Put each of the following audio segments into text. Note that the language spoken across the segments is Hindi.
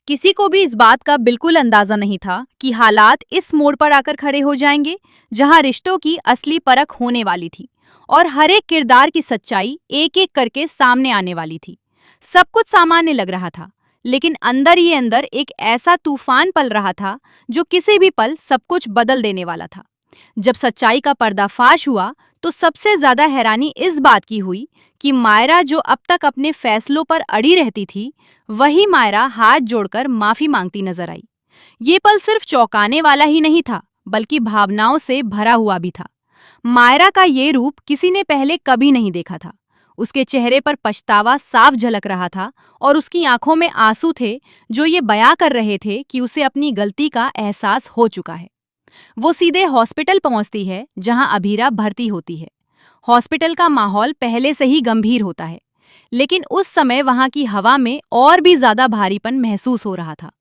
किसी को भी इस बात का बिल्कुल अंदाजा नहीं था कि हालात इस मोड़ पर आकर खड़े हो जाएंगे, जहां रिश्तों की असली परख होने वाली थी और हर एक किरदार की सच्चाई एक एक करके सामने आने वाली थी। सब कुछ सामान्य लग रहा था, लेकिन अंदर ही अंदर एक ऐसा तूफान पल रहा था जो किसी भी पल सब कुछ बदल देने वाला था। जब सच्चाई का पर्दाफाश हुआ, तो सबसे ज्यादा हैरानी इस बात की हुई कि मायरा, जो अब तक अपने फैसलों पर अड़ी रहती थी, वही मायरा हाथ जोड़कर माफी मांगती नजर आई। ये पल सिर्फ चौंकाने वाला ही नहीं था, बल्कि भावनाओं से भरा हुआ भी था। मायरा का ये रूप किसी ने पहले कभी नहीं देखा था। उसके चेहरे पर पछतावा साफ झलक रहा था और उसकी आंखों में आंसू थे, जो ये बयां कर रहे थे कि उसे अपनी गलती का एहसास हो चुका है। वो सीधे हॉस्पिटल पहुंचती है, जहां अभीरा भर्ती होती है। हॉस्पिटल का माहौल पहले से ही गंभीर होता है, लेकिन उस समय वहां की हवा में और भी ज्यादा भारीपन महसूस हो रहा था।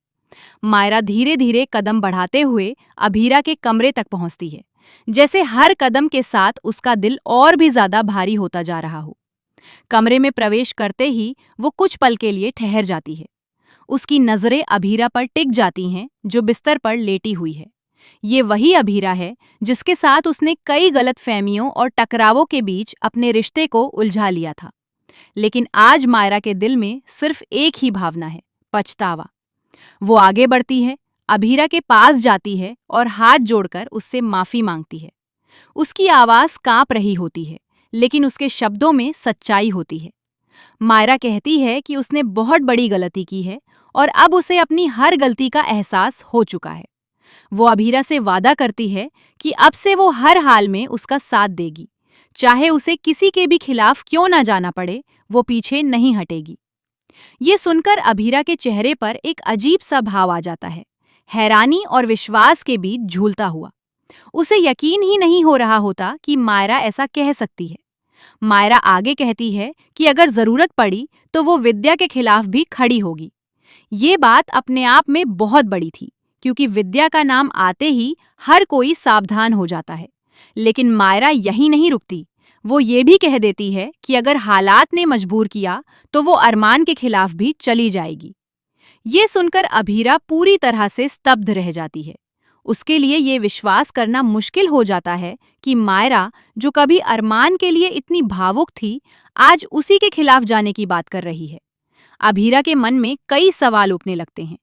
मायरा धीरे धीरे कदम बढ़ाते हुए अभीरा के कमरे तक पहुंचती है, जैसे हर कदम के साथ उसका दिल और भी ज्यादा भारी होता जा रहा हो। कमरे में प्रवेश करते ही वो कुछ पल के लिए ठहर जाती है। उसकी नजरें अभीरा पर टिक जाती हैं, जो बिस्तर पर लेटी हुई है। ये वही अभीरा है जिसके साथ उसने कई गलतफहमियों और टकरावों के बीच अपने रिश्ते को उलझा लिया था। लेकिन आज मायरा के दिल में सिर्फ एक ही भावना है, पछतावा। वो आगे बढ़ती है, अभीरा के पास जाती है और हाथ जोड़कर उससे माफी मांगती है। उसकी आवाज कांप रही होती है, लेकिन उसके शब्दों में सच्चाई होती है। मायरा कहती है कि उसने बहुत बड़ी गलती की है और अब उसे अपनी हर गलती का एहसास हो चुका है। वो अभीरा से वादा करती है कि अब से वो हर हाल में उसका साथ देगी, चाहे उसे किसी के भी खिलाफ क्यों ना जाना पड़े, वो पीछे नहीं हटेगी। ये सुनकर अभीरा के चेहरे पर एक अजीब सा भाव आ जाता है, हैरानी और विश्वास के बीच झूलता हुआ। उसे यकीन ही नहीं हो रहा होता कि मायरा ऐसा कह सकती है। मायरा आगे कहती है कि अगर जरूरत पड़ी तो वो विद्या के खिलाफ भी खड़ी होगी। ये बात अपने आप में बहुत बड़ी थी, क्योंकि विद्या का नाम आते ही हर कोई सावधान हो जाता है। लेकिन मायरा यही नहीं रुकती। वो ये भी कह देती है कि अगर हालात ने मजबूर किया तो वो अरमान के खिलाफ भी चली जाएगी। ये सुनकर अभीरा पूरी तरह से स्तब्ध रह जाती है। उसके लिए ये विश्वास करना मुश्किल हो जाता है कि मायरा, जो कभी अरमान के लिए इतनी भावुक थी, आज उसी के खिलाफ जाने की बात कर रही है। अभीरा के मन में कई सवाल उठने लगते हैं।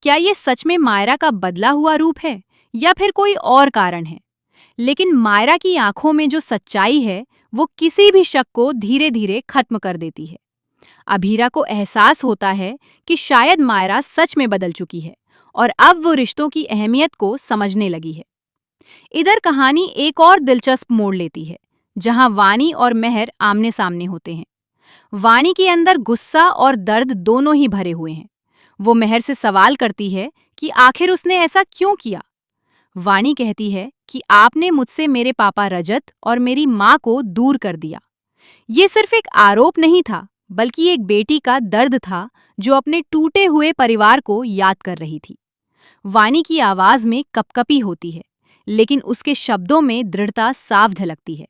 क्या ये सच में मायरा का बदला हुआ रूप है, या फिर कोई और कारण है? लेकिन मायरा की आंखों में जो सच्चाई है, वो किसी भी शक को धीरे धीरे खत्म कर देती है। अभीरा को एहसास होता है कि शायद मायरा सच में बदल चुकी है और अब वो रिश्तों की अहमियत को समझने लगी है। इधर कहानी एक और दिलचस्प मोड़ लेती है, जहां वानी और मेहर आमने सामने होते हैं। वानी के अंदर गुस्सा और दर्द दोनों ही भरे हुए हैं। वो मेहर से सवाल करती है कि आखिर उसने ऐसा क्यों किया। वानी कहती है कि आपने मुझसे मेरे पापा रजत और मेरी माँ को दूर कर दिया। ये सिर्फ एक आरोप नहीं था, बल्कि एक बेटी का दर्द था जो अपने टूटे हुए परिवार को याद कर रही थी। वानी की आवाज में कपकपी होती है, लेकिन उसके शब्दों में दृढ़ता साफ झलकती है।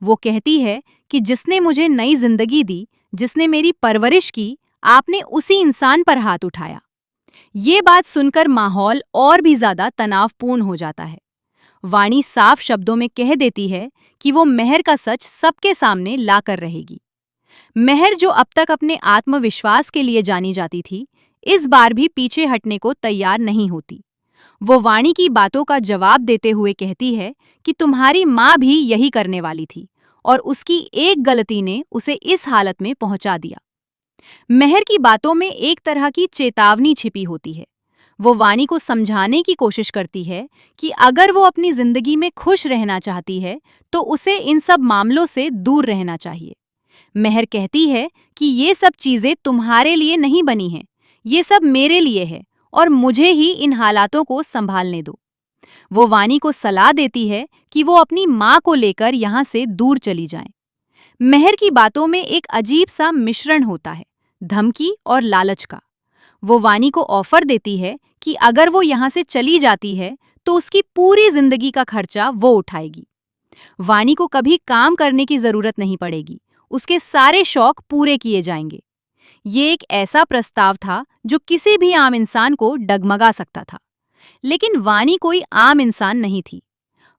वो कहती है कि जिसने मुझे नई जिंदगी दी, जिसने मेरी परवरिश की, आपने उसी इंसान पर हाथ उठाया। ये बात सुनकर माहौल और भी ज्यादा तनावपूर्ण हो जाता है। वाणी साफ शब्दों में कह देती है कि वो मेहर का सच सबके सामने लाकर रहेगी। मेहर, जो अब तक अपने आत्मविश्वास के लिए जानी जाती थी, इस बार भी पीछे हटने को तैयार नहीं होती। वो वाणी की बातों का जवाब देते हुए कहती है कि तुम्हारी माँ भी यही करने वाली थी और उसकी एक गलती ने उसे इस हालत में पहुंचा दिया। मेहर की बातों में एक तरह की चेतावनी छिपी होती है। वो वानी को समझाने की कोशिश करती है कि अगर वो अपनी जिंदगी में खुश रहना चाहती है, तो उसे इन सब मामलों से दूर रहना चाहिए। मेहर कहती है कि ये सब चीजें तुम्हारे लिए नहीं बनी हैं, ये सब मेरे लिए है और मुझे ही इन हालातों को संभालने दो। वो वानी को सलाह देती है कि वो अपनी माँ को लेकर यहाँ से दूर चली जाए। मेहर की बातों में एक अजीब सा मिश्रण होता है, धमकी और लालच का। वो वानी को ऑफर देती है कि अगर वो यहाँ से चली जाती है तो उसकी पूरी जिंदगी का खर्चा वो उठाएगी। वानी को कभी काम करने की जरूरत नहीं पड़ेगी, उसके सारे शौक पूरे किए जाएंगे। ये एक ऐसा प्रस्ताव था जो किसी भी आम इंसान को डगमगा सकता था। लेकिन वानी कोई आम इंसान नहीं थी।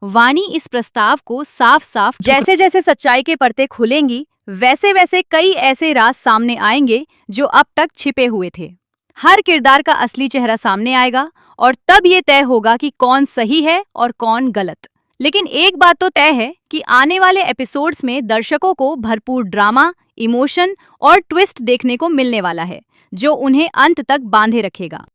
वानी इस प्रस्ताव को साफ साफ जैसे जैसे सच्चाई के पर्दे खुलेंगी वैसे वैसे कई ऐसे राज सामने आएंगे जो अब तक छिपे हुए थे। हर किरदार का असली चेहरा सामने आएगा और तब ये तय होगा कि कौन सही है और कौन गलत। लेकिन एक बात तो तय है कि आने वाले एपिसोड्स में दर्शकों को भरपूर ड्रामा, इमोशन और ट्विस्ट देखने को मिलने वाला है, जो उन्हें अंत तक बांधे रखेगा।